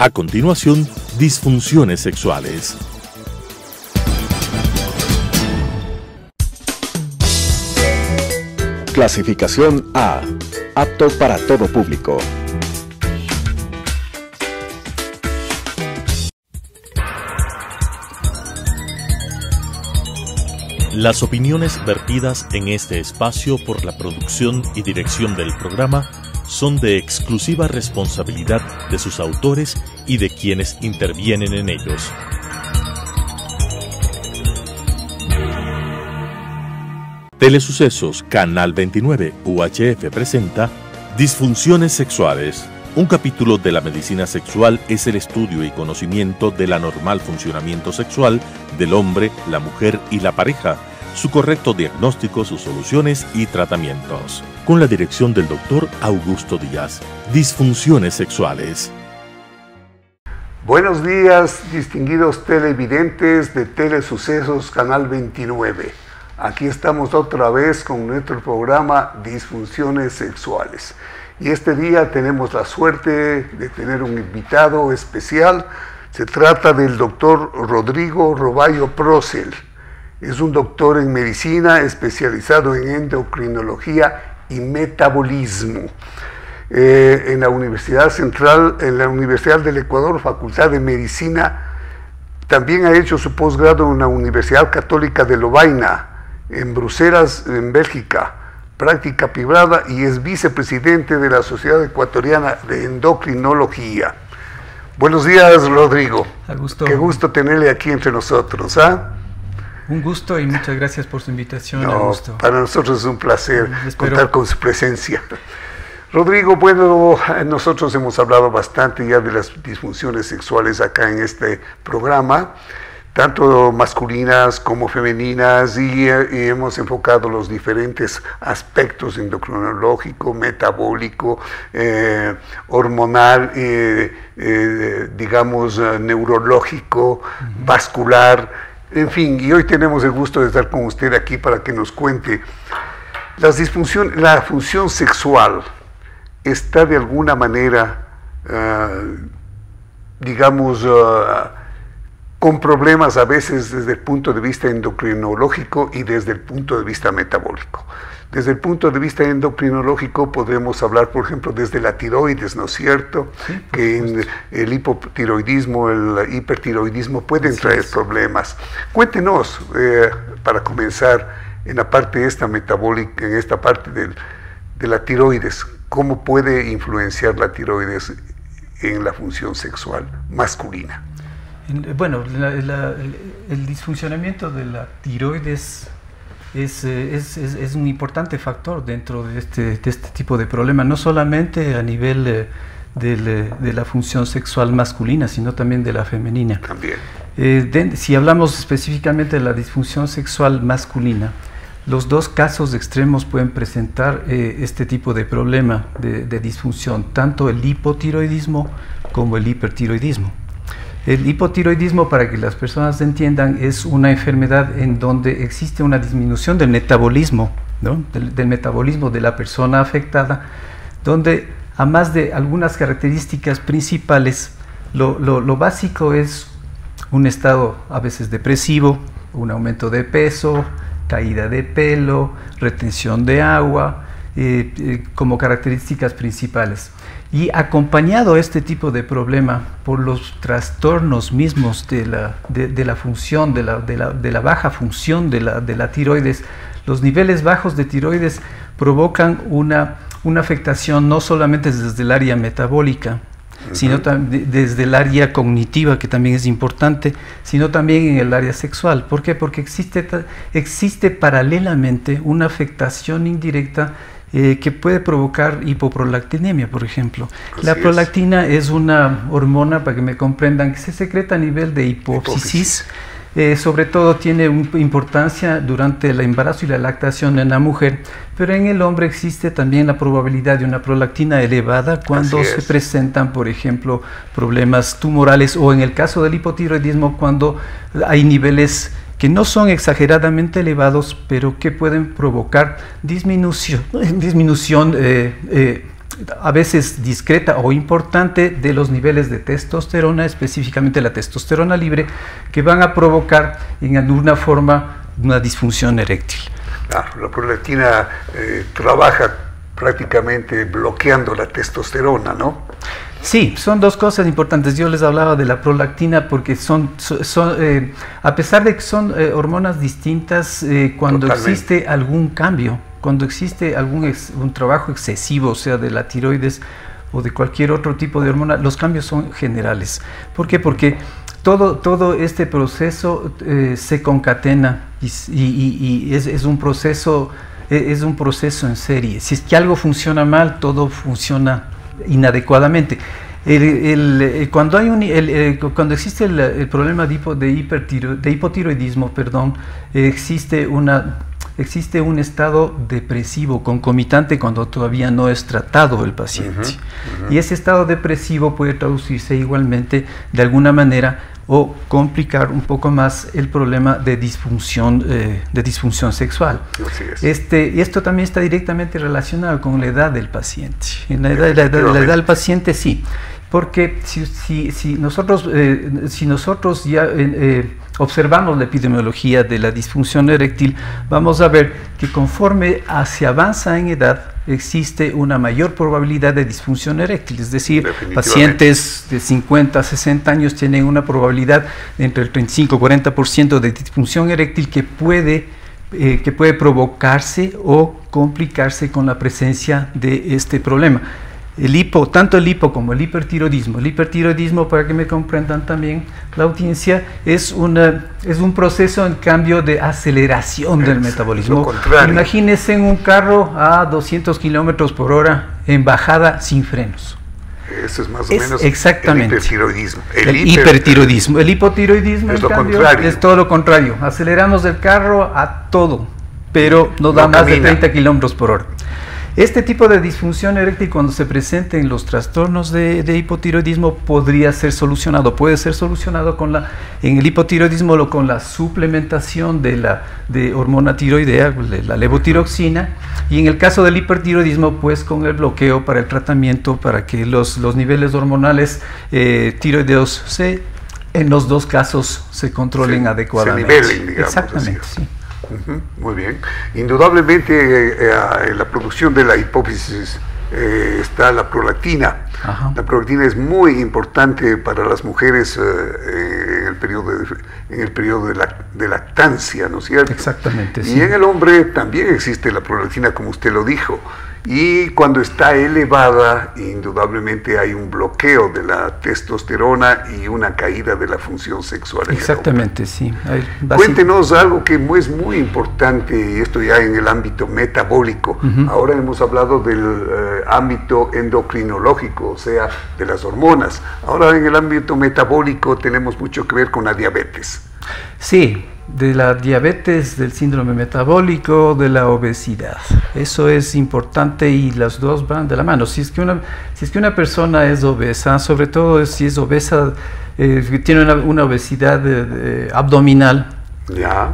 A continuación, disfunciones sexuales. Clasificación A. Apto para todo público. Las opiniones vertidas en este espacio por la producción y dirección del programa son de exclusiva responsabilidad de sus autores y de quienes intervienen en ellos. Telesucesos, Canal 29, UHF presenta Disfunciones sexuales. Un capítulo de la medicina sexual es el estudio y conocimiento del anormal funcionamiento sexual del hombre, la mujer y la pareja, su correcto diagnóstico, sus soluciones y tratamientos. Con la dirección del Dr. Augusto Díaz. Disfunciones sexuales. Buenos días, distinguidos televidentes de Telesucesos, Canal 29. Aquí estamos otra vez con nuestro programa Disfunciones sexuales. Y este día tenemos la suerte de tener un invitado especial. Se trata del doctor Rodrigo Robayo Procel. Es un doctor en medicina especializado en endocrinología y metabolismo. En la Universidad Central, en la Universidad del Ecuador, Facultad de Medicina. También ha hecho su posgrado en la Universidad Católica de Lovaina, en Bruselas, en Bélgica, práctica privada, y es vicepresidente de la Sociedad Ecuatoriana de Endocrinología. Buenos días, Rodrigo. Augusto. Qué gusto tenerle aquí entre nosotros, ¿ah? Un gusto y muchas gracias por su invitación, No, Augusto. para nosotros es un placer contar con su presencia. Rodrigo, bueno, nosotros hemos hablado bastante ya de las disfunciones sexuales acá en este programa, tanto masculinas como femeninas, y hemos enfocado los diferentes aspectos endocrinológico, metabólico, hormonal, digamos, neurológico, vascular, en fin, y hoy tenemos el gusto de estar con usted aquí para que nos cuente la función sexual. ¿Está de alguna manera, digamos, con problemas a veces desde el punto de vista endocrinológico y desde el punto de vista metabólico? Desde el punto de vista endocrinológico podemos hablar, por ejemplo, desde la tiroides, ¿no es cierto? Sí, que en el hipotiroidismo, el hipertiroidismo pueden traer problemas. Cuéntenos, para comenzar, en la parte esta metabólica, en esta parte de la tiroides, ¿cómo puede influenciar la tiroides en la función sexual masculina? Bueno, el disfuncionamiento de la tiroides es un importante factor dentro de este tipo de problema, no solamente a nivel de la función sexual masculina, sino también de la femenina. También. Si hablamos específicamente de la disfunción sexual masculina, los dos casos extremos pueden presentar este tipo de problema de disfunción, tanto el hipotiroidismo como el hipertiroidismo. El hipotiroidismo, para que las personas entiendan, es una enfermedad en donde existe una disminución del metabolismo, ¿no? del metabolismo de la persona afectada, donde, además de algunas características principales, lo básico es un estado a veces depresivo, un aumento de peso, caída de pelo, retención de agua, como características principales. Y acompañado este tipo de problema por los trastornos mismos de la función, de la baja función de la tiroides, los niveles bajos de tiroides provocan una afectación no solamente desde el área metabólica, sino desde el área cognitiva, que también es importante, sino también en el área sexual. ¿Por qué? Porque existe paralelamente una afectación indirecta que puede provocar hipoprolactinemia, por ejemplo. La prolactina es una hormona, para que me comprendan, que se secreta a nivel de hipófisis. Sobre todo tiene importancia durante el embarazo y la lactación en la mujer, pero en el hombre existe también la probabilidad de una prolactina elevada cuando se presentan, por ejemplo, problemas tumorales, o en el caso del hipotiroidismo, cuando hay niveles que no son exageradamente elevados, pero que pueden provocar disminución a veces discreta o importante de los niveles de testosterona, específicamente la testosterona libre, que van a provocar en alguna forma una disfunción eréctil. Claro, la prolactina trabaja prácticamente bloqueando la testosterona, ¿no? Sí, son dos cosas importantes. Yo les hablaba de la prolactina porque a pesar de que son hormonas distintas, cuando Totalmente. existe algún cambio, cuando existe un trabajo excesivo, o sea, de la tiroides o de cualquier otro tipo de hormona, los cambios son generales. ¿Por qué? Porque todo este proceso se concatena y es un proceso en serie. Si es que algo funciona mal, todo funciona inadecuadamente. Cuando existe el problema de hipotiroidismo, existe un estado depresivo concomitante cuando todavía no es tratado el paciente. Y ese estado depresivo puede traducirse igualmente de alguna manera o complicar un poco más el problema de disfunción sexual. Así es. Esto también está directamente relacionado con la edad del paciente. En la edad del paciente sí, porque si nosotros ya observamos la epidemiología de la disfunción eréctil, vamos a ver que conforme se avanza en edad, existe una mayor probabilidad de disfunción eréctil, es decir, pacientes de 50 a 60 años tienen una probabilidad de entre el 35 y 40% de disfunción eréctil que puede provocarse o complicarse con la presencia de este problema. Tanto el hipo como el hipertiroidismo, para que me comprendan también la audiencia, es un proceso en cambio de aceleración del metabolismo. Imagínense en un carro a 200 kilómetros por hora en bajada sin frenos. Eso es más o menos exactamente el hipertiroidismo. El hipertiroidismo. El hipotiroidismo, es en lo cambio, contrario. es todo lo contrario. Aceleramos el carro a todo, pero no da más de 30 kilómetros por hora. Este tipo de disfunción eréctil, cuando se presenta en los trastornos de hipotiroidismo, puede ser solucionado en el hipotiroidismo con la suplementación de hormona tiroidea, la levotiroxina, y en el caso del hipertiroidismo, pues con el bloqueo para el tratamiento, para que los niveles hormonales tiroideos en los dos casos se controlen adecuadamente. Se nivelen, digamos. Exactamente, sí. Muy bien. Indudablemente en la producción de la hipófisis está la prolactina. Ajá. La prolactina es muy importante para las mujeres en el periodo de lactancia, ¿no es cierto? Exactamente, sí. Y en el hombre también existe la prolactina, como usted lo dijo. Y cuando está elevada, indudablemente hay un bloqueo de la testosterona y una caída de la función sexual. Exactamente, sí. Cuéntenos algo que es muy importante, y esto ya en el ámbito metabólico. Ahora hemos hablado del ámbito endocrinológico, o sea, de las hormonas. Ahora en el ámbito metabólico tenemos mucho que ver con la diabetes. Sí, de la diabetes, del síndrome metabólico, de la obesidad. Eso es importante y las dos van de la mano. Si es que una persona es obesa, sobre todo si es obesa, tiene una obesidad abdominal,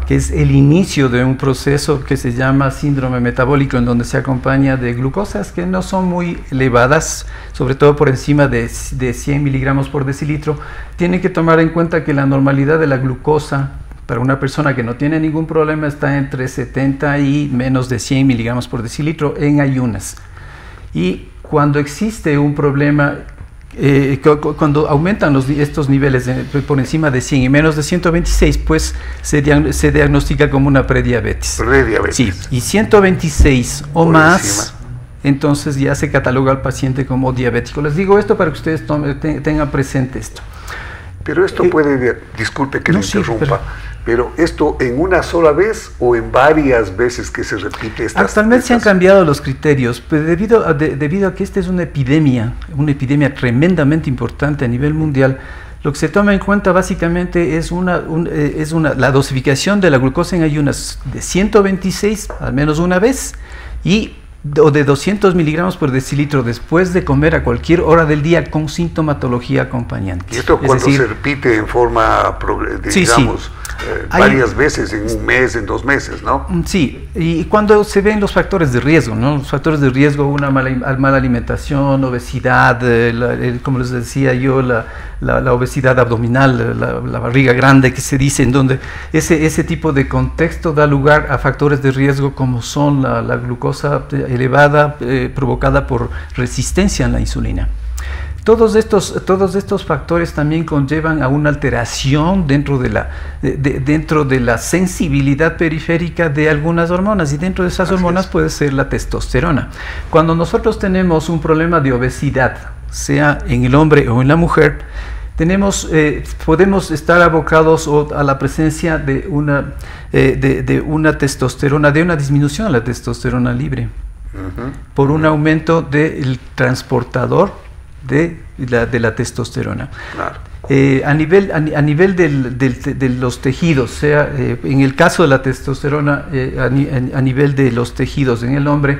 que es el inicio de un proceso que se llama síndrome metabólico, en donde se acompaña de glucosas que no son muy elevadas, sobre todo por encima de 100 miligramos por decilitro. Tienen que tomar en cuenta que la normalidad de la glucosa para una persona que no tiene ningún problema está entre 70 y menos de 100 miligramos por decilitro en ayunas. Y cuando existe un problema, cuando aumentan estos niveles por encima de 100 y menos de 126, pues se diagnostica como una prediabetes. Sí, y 126 o más, entonces ya se cataloga al paciente como diabético. Les digo esto para que ustedes tengan presente esto. Pero esto puede, disculpe que le interrumpa, pero esto en una sola vez o en varias veces que se repite Actualmente se han cambiado los criterios, pero debido a que esta es una epidemia tremendamente importante a nivel mundial. Lo que se toma en cuenta básicamente es la dosificación de la glucosa en ayunas de 126 al menos una vez o de 200 miligramos por decilitro después de comer a cualquier hora del día con sintomatología acompañante. ¿Y esto cuando se repite en forma, digamos, varias veces en un mes, en 2 meses, ¿no? Sí, y cuando se ven los factores de riesgo, ¿no? Los factores de riesgo, una mala alimentación, obesidad, como les decía yo, la obesidad abdominal, la barriga grande que se dice, en donde ese tipo de contexto da lugar a factores de riesgo como son la glucosa elevada provocada por resistencia a la insulina. Todos estos factores también conllevan a una alteración dentro de la sensibilidad periférica de algunas hormonas, y dentro de esas hormonas puede ser la testosterona. Cuando nosotros tenemos un problema de obesidad, sea en el hombre o en la mujer, podemos estar abocados a la presencia de una testosterona, de una disminución de la testosterona libre, por un aumento del transportador de la testosterona. Claro. A nivel de los tejidos, sea en el caso de la testosterona, a nivel de los tejidos en el hombre,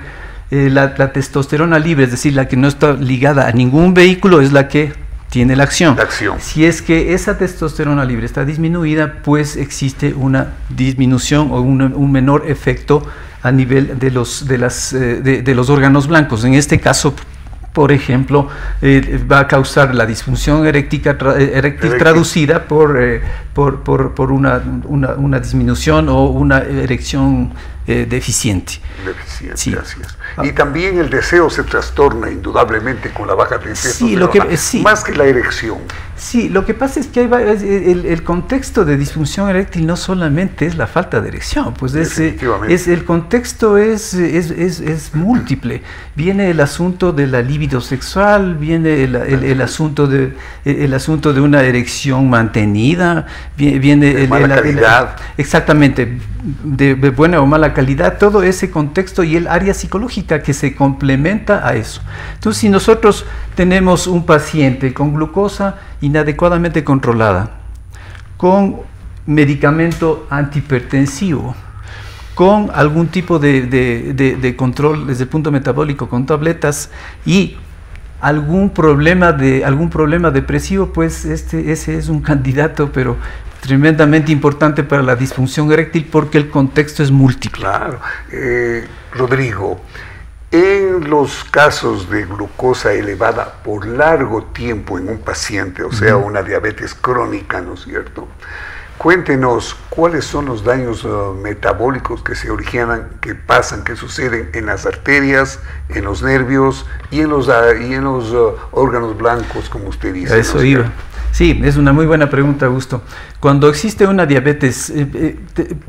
la testosterona libre, es decir, la que no está ligada a ningún vehículo, es la que tiene la acción. Si es que esa testosterona libre está disminuida, pues existe una disminución o un menor efecto a nivel de los órganos blancos. En este caso, por ejemplo, va a causar la disfunción eréctil traducida por una disminución o una erección deficiente. Sí. Así es. Y también el deseo se trastorna indudablemente con la baja testosterona, más que la erección. Sí, lo que pasa es que el contexto de disfunción eréctil no solamente es la falta de erección, pues el contexto es múltiple. Viene el asunto de la libido sexual, viene el asunto de una erección mantenida, viene de mala calidad. Exactamente, de buena o mala calidad, todo ese contexto y el área psicológica que se complementa a eso. Entonces, si nosotros tenemos un paciente con glucosa inadecuadamente controlada, con medicamento antihipertensivo, con algún tipo de control desde el punto metabólico, con tabletas, y algún problema depresivo, pues ese es un candidato, pero tremendamente importante para la disfunción eréctil, porque el contexto es múltiple. Claro. Rodrigo, en los casos de glucosa elevada por largo tiempo en un paciente, o sea, una diabetes crónica, ¿no es cierto? Cuéntenos cuáles son los daños metabólicos que se originan, que pasan, que suceden en las arterias, en los nervios y en los órganos blancos, como usted dice. Eso iba. Sí, es una muy buena pregunta, Augusto. Cuando existe una diabetes,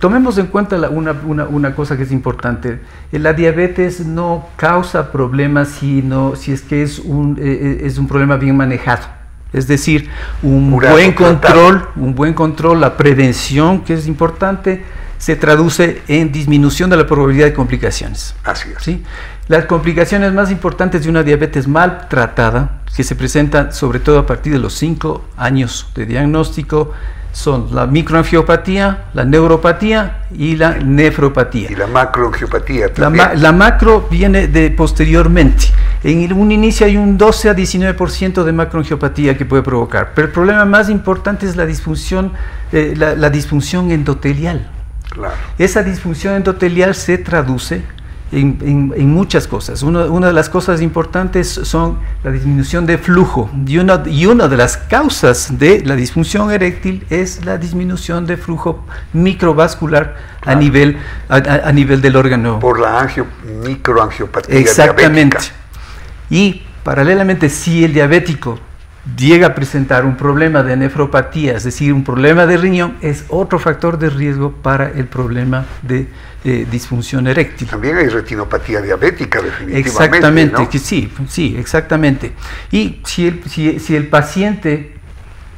tomemos en cuenta una cosa que es importante. La diabetes no causa problemas si es que es un problema bien manejado. Es decir, un buen control, la prevención, que es importante, se traduce en disminución de la probabilidad de complicaciones. Así es. ¿Sí? Las complicaciones más importantes de una diabetes mal tratada, que se presentan sobre todo a partir de los 5 años de diagnóstico, son la microangiopatía, la neuropatía y la nefropatía. Y la macroangiopatía también. La macro viene posteriormente. En un inicio hay un 12 a 19% de macroangiopatía que puede provocar, pero el problema más importante es la disfunción endotelial. Claro. Esa disfunción endotelial se traduce en muchas cosas. Una de las cosas importantes son la disminución de flujo, y una de las causas de la disfunción eréctil es la disminución de flujo microvascular. Claro. a nivel del órgano. Por la microangiopatía. Exactamente. Diabética. Y paralelamente, si el diabético llega a presentar un problema de nefropatía, es decir, un problema de riñón, es otro factor de riesgo para el problema de disfunción eréctil. También hay retinopatía diabética, definitivamente. Exactamente, ¿no? que sí, exactamente. Y si el paciente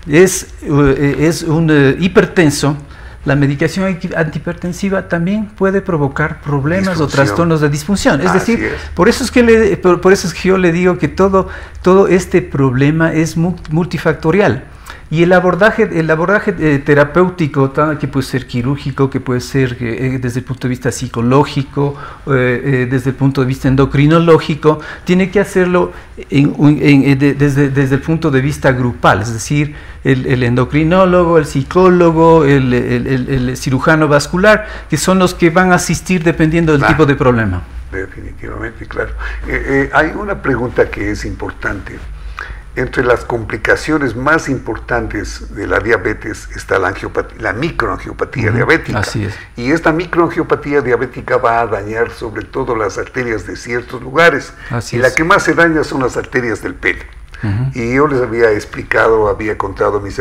es un hipertenso, la medicación antihipertensiva también puede provocar problemas o trastornos de disfunción. Es decir, por eso es que yo le digo que todo este problema es multifactorial. Y el abordaje terapéutico, que puede ser quirúrgico, que puede ser desde el punto de vista psicológico, desde el punto de vista endocrinológico, tiene que hacerlo desde el punto de vista grupal, es decir, el endocrinólogo, el psicólogo, el cirujano vascular, que son los que van a asistir dependiendo del tipo de problema. Definitivamente, claro. Hay una pregunta que es importante. Entre las complicaciones más importantes de la diabetes está la microangiopatía diabética. Así es. Y esta microangiopatía diabética va a dañar sobre todo las arterias de ciertos lugares. La que más se daña son las arterias del pene. Y yo les había contado a mis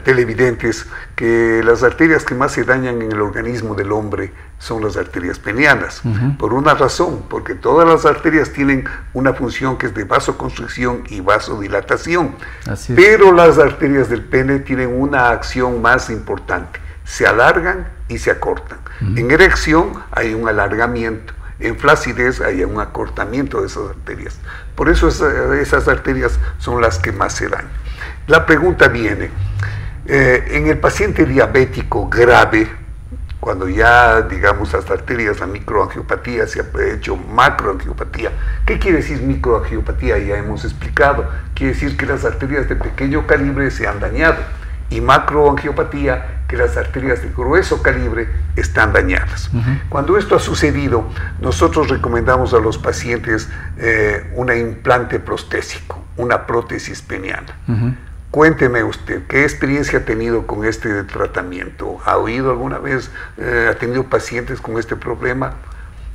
televidentes que las arterias que más se dañan en el organismo del hombre son las arterias penianas, por una razón, porque todas las arterias tienen una función que es de vasoconstricción y vasodilatación, pero las arterias del pene tienen una acción más importante, se alargan y se acortan. En erección hay un alargamiento, en flacidez hay un acortamiento de esas arterias, por eso esas arterias son las que más se dañan. La pregunta viene, en el paciente diabético grave, cuando ya, digamos, las arterias, la microangiopatía se ha hecho macroangiopatía. ¿Qué quiere decir microangiopatía? Ya hemos explicado. Quiere decir que las arterias de pequeño calibre se han dañado. Y macroangiopatía, que las arterias de grueso calibre están dañadas. Cuando esto ha sucedido, nosotros recomendamos a los pacientes un implante prostésico, una prótesis peniana. Cuénteme usted, ¿qué experiencia ha tenido con este tratamiento? ¿Ha oído alguna vez, ha tenido pacientes con este problema?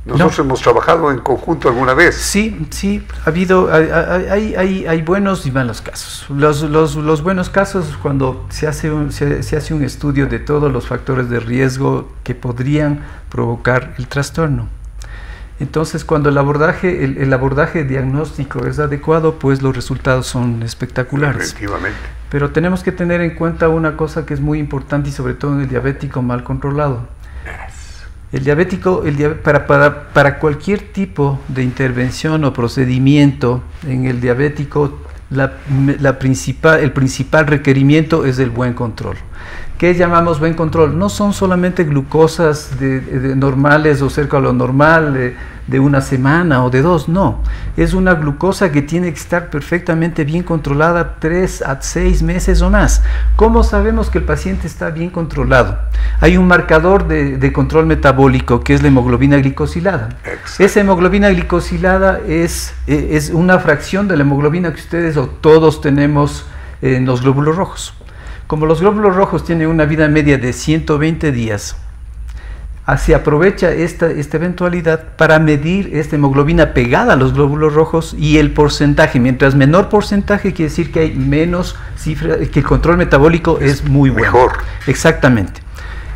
Nosotros hemos trabajado en conjunto alguna vez. Sí, ha habido, hay buenos y malos casos. Los buenos casos, cuando se hace un estudio de todos los factores de riesgo que podrían provocar el trastorno. Entonces, cuando el abordaje diagnóstico es adecuado, pues los resultados son espectaculares. Efectivamente. Pero tenemos que tener en cuenta una cosa que es muy importante, y sobre todo en el diabético mal controlado. El diabético, para cualquier tipo de intervención o procedimiento en el diabético, el principal requerimiento es el buen control. ¿Qué llamamos buen control? No son solamente glucosas normales o cerca a lo normal de una semana o de 2, no. Es una glucosa que tiene que estar perfectamente bien controlada 3 a 6 meses o más. ¿Cómo sabemos que el paciente está bien controlado? Hay un marcador de control metabólico que es la hemoglobina glicosilada. Exacto. Esa hemoglobina glicosilada es una fracción de la hemoglobina que ustedes o todos tenemos en los glóbulos rojos. Como los glóbulos rojos tienen una vida media de 120 días, se aprovecha esta eventualidad para medir esta hemoglobina pegada a los glóbulos rojos y el porcentaje. Mientras menor porcentaje, quiere decir que hay menos cifra, que el control metabólico es muy bueno. Mejor. Exactamente.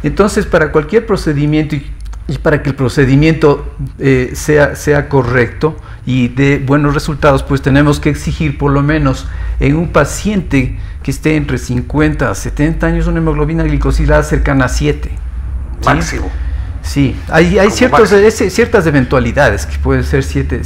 Entonces, para cualquier procedimiento y para que el procedimiento sea correcto y dé buenos resultados, pues tenemos que exigir por lo menos en un paciente que esté entre 50 a 70 años una hemoglobina glicosilada cercana a 7. Máximo. Sí, hay ciertas eventualidades que pueden ser 7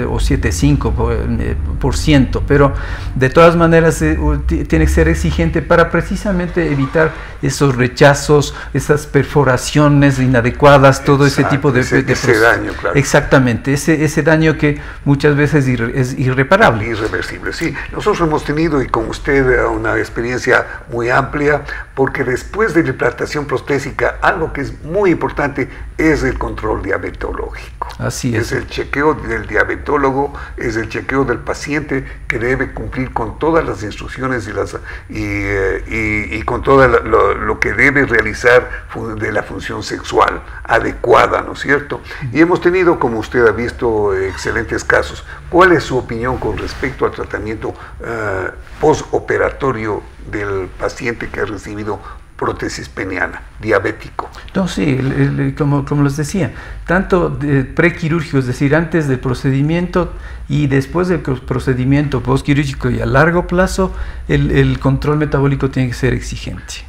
o 7,5%, pero de todas maneras tiene que ser exigente para precisamente evitar esos rechazos, esas perforaciones inadecuadas, todo ese tipo de ese daño, claro. Exactamente, ese daño que muchas veces es irreparable. Irreversible, sí. Nosotros hemos tenido, y con usted, una experiencia muy amplia, porque después de la implantación prostésica, algo que es muy importante es el control diabetológico. Así es. Es el chequeo del diabetólogo, es el chequeo del paciente que debe cumplir con todas las instrucciones y con todo lo que debe realizar de la función sexual adecuada, ¿no es cierto? Y hemos tenido, como usted ha visto, excelentes casos. ¿Cuál es su opinión con respecto al tratamiento postoperatorio del paciente que ha recibido prótesis peniana, diabético? No, sí, como les decía, tanto prequirúrgico, es decir, antes del procedimiento y después del procedimiento postquirúrgico y a largo plazo, el control metabólico tiene que ser exigente.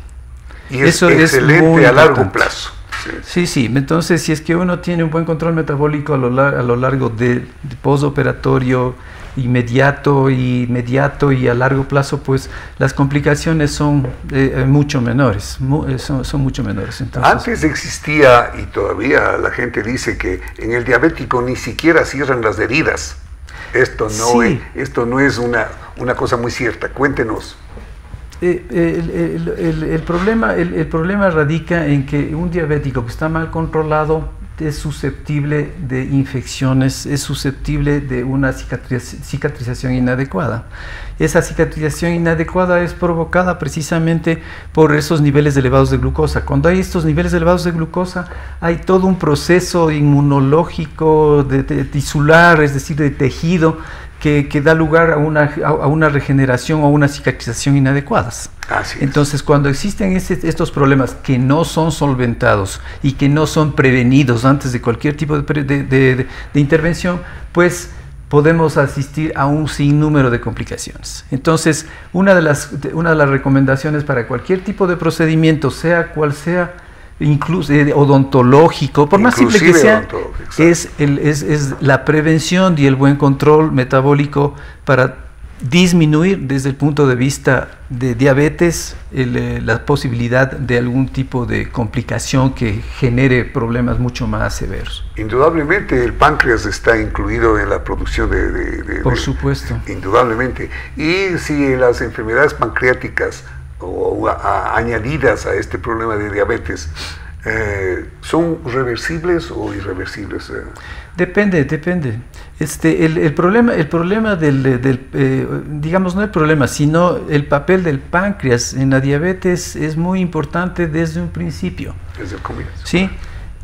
Y eso es excelente a largo plazo. Sí, entonces si es que uno tiene un buen control metabólico a lo largo del postoperatorio, inmediato y a largo plazo, pues las complicaciones son mucho menores, son mucho menores. Entonces, antes existía, y todavía la gente dice que en el diabético ni siquiera cierran las heridas. Esto no es una cosa muy cierta. Cuéntenos. El problema radica en que un diabético que está mal controlado es susceptible de infecciones, es susceptible de una cicatrización inadecuada. Esa cicatrización inadecuada es provocada precisamente por esos niveles elevados de glucosa. Cuando hay estos niveles elevados de glucosa, hay todo un proceso inmunológico, tisular, es decir, de tejido, que da lugar a una regeneración o una cicatrización inadecuadas. Entonces, cuando existen estos problemas que no son solventados y que no son prevenidos antes de cualquier tipo de intervención, pues podemos asistir a un sinnúmero de complicaciones. Entonces, una de las recomendaciones para cualquier tipo de procedimiento, sea cual sea, incluso odontológico, por más simple que sea, es la prevención y el buen control metabólico para disminuir desde el punto de vista de diabetes la posibilidad de algún tipo de complicación que genere problemas mucho más severos. Indudablemente el páncreas está incluido en la producción por supuesto. Indudablemente. Y si las enfermedades pancreáticas o añadidas a este problema de diabetes, ¿son reversibles o irreversibles? Depende. El problema digamos, no el problema, sino el papel del páncreas en la diabetes es muy importante desde un principio. Desde el comienzo. Sí.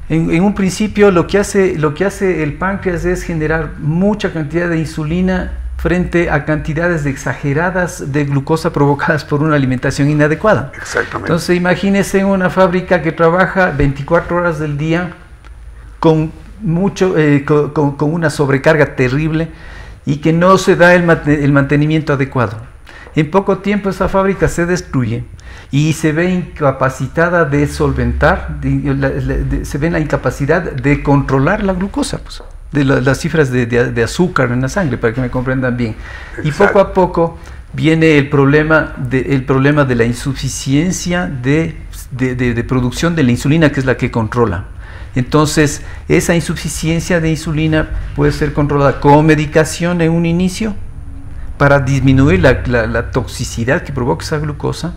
En un principio lo que hace el páncreas es generar mucha cantidad de insulina frente a cantidades exageradas de glucosa provocadas por una alimentación inadecuada. Exactamente. Entonces imagínese una fábrica que trabaja 24 horas del día con una sobrecarga terrible y que no se da el mantenimiento adecuado. En poco tiempo esa fábrica se destruye y se ve incapacitada de solventar, se ve la incapacidad de controlar la glucosa, pues, de las cifras de azúcar en la sangre, para que me comprendan bien. Exacto. Y poco a poco viene el problema de la insuficiencia de producción de la insulina, que es la que controla. Entonces, esa insuficiencia de insulina puede ser controlada con medicación en un inicio para disminuir la toxicidad que provoca esa glucosa,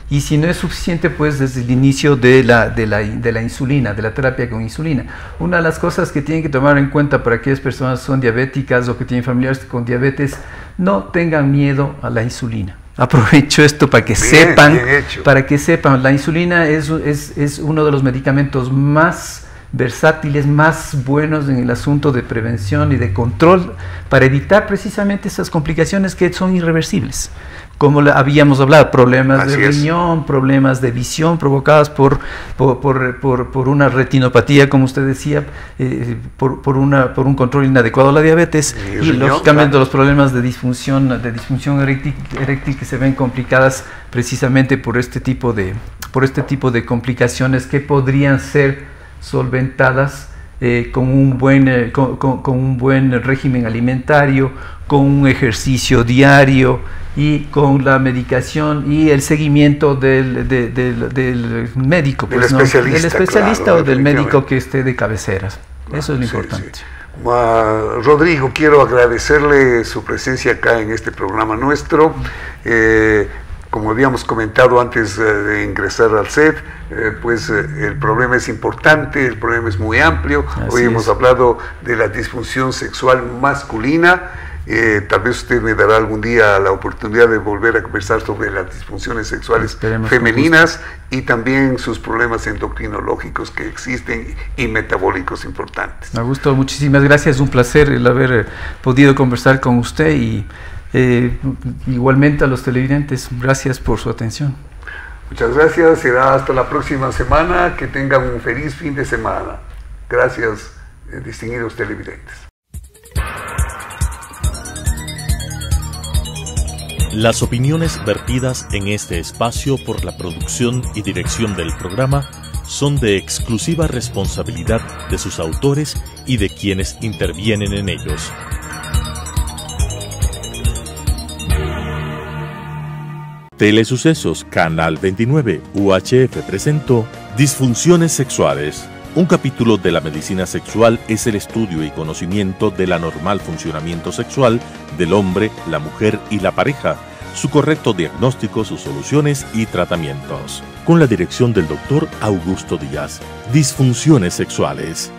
y si no es suficiente, pues desde el inicio de la insulina, de la terapia con insulina. Una de las cosas que tienen que tomar en cuenta para aquellas personas que son diabéticas o que tienen familiares con diabetes, no tengan miedo a la insulina. Aprovecho esto para que sepan, la insulina es uno de los medicamentos más versátiles, más buenos en el asunto de prevención y de control para evitar precisamente esas complicaciones que son irreversibles. Como habíamos hablado, problemas de riñón, problemas de visión provocadas por una retinopatía, como usted decía, por un control inadecuado de la diabetes, y lógicamente los problemas de disfunción eréctil que se ven complicadas precisamente por este tipo de complicaciones que podrían ser solventadas con un buen régimen alimentario, con un ejercicio diario y con la medicación y el seguimiento del médico, pues, del especialista, claro, o del médico que esté de cabeceras. Eso es lo importante. Sí. Rodrigo, quiero agradecerle su presencia acá en este programa nuestro. Como habíamos comentado antes de ingresar al set, pues el problema es importante, el problema es muy amplio. Hoy hemos hablado de la disfunción sexual masculina. Tal vez usted me dará algún día la oportunidad de volver a conversar sobre las disfunciones sexuales femeninas y también sus problemas endocrinológicos que existen y metabólicos importantes. Me gustó, muchísimas gracias, un placer el haber podido conversar con usted y igualmente a los televidentes, gracias por su atención. Muchas gracias, será hasta la próxima semana, que tengan un feliz fin de semana. Gracias, distinguidos televidentes. Las opiniones vertidas en este espacio por la producción y dirección del programa son de exclusiva responsabilidad de sus autores y de quienes intervienen en ellos. Telesucesos Canal 29 UHF presentó Disfunciones sexuales. Un capítulo de la medicina sexual es el estudio y conocimiento del anormal funcionamiento sexual del hombre, la mujer y la pareja, su correcto diagnóstico, sus soluciones y tratamientos. Con la dirección del Dr. Augusto Díaz. Disfunciones sexuales.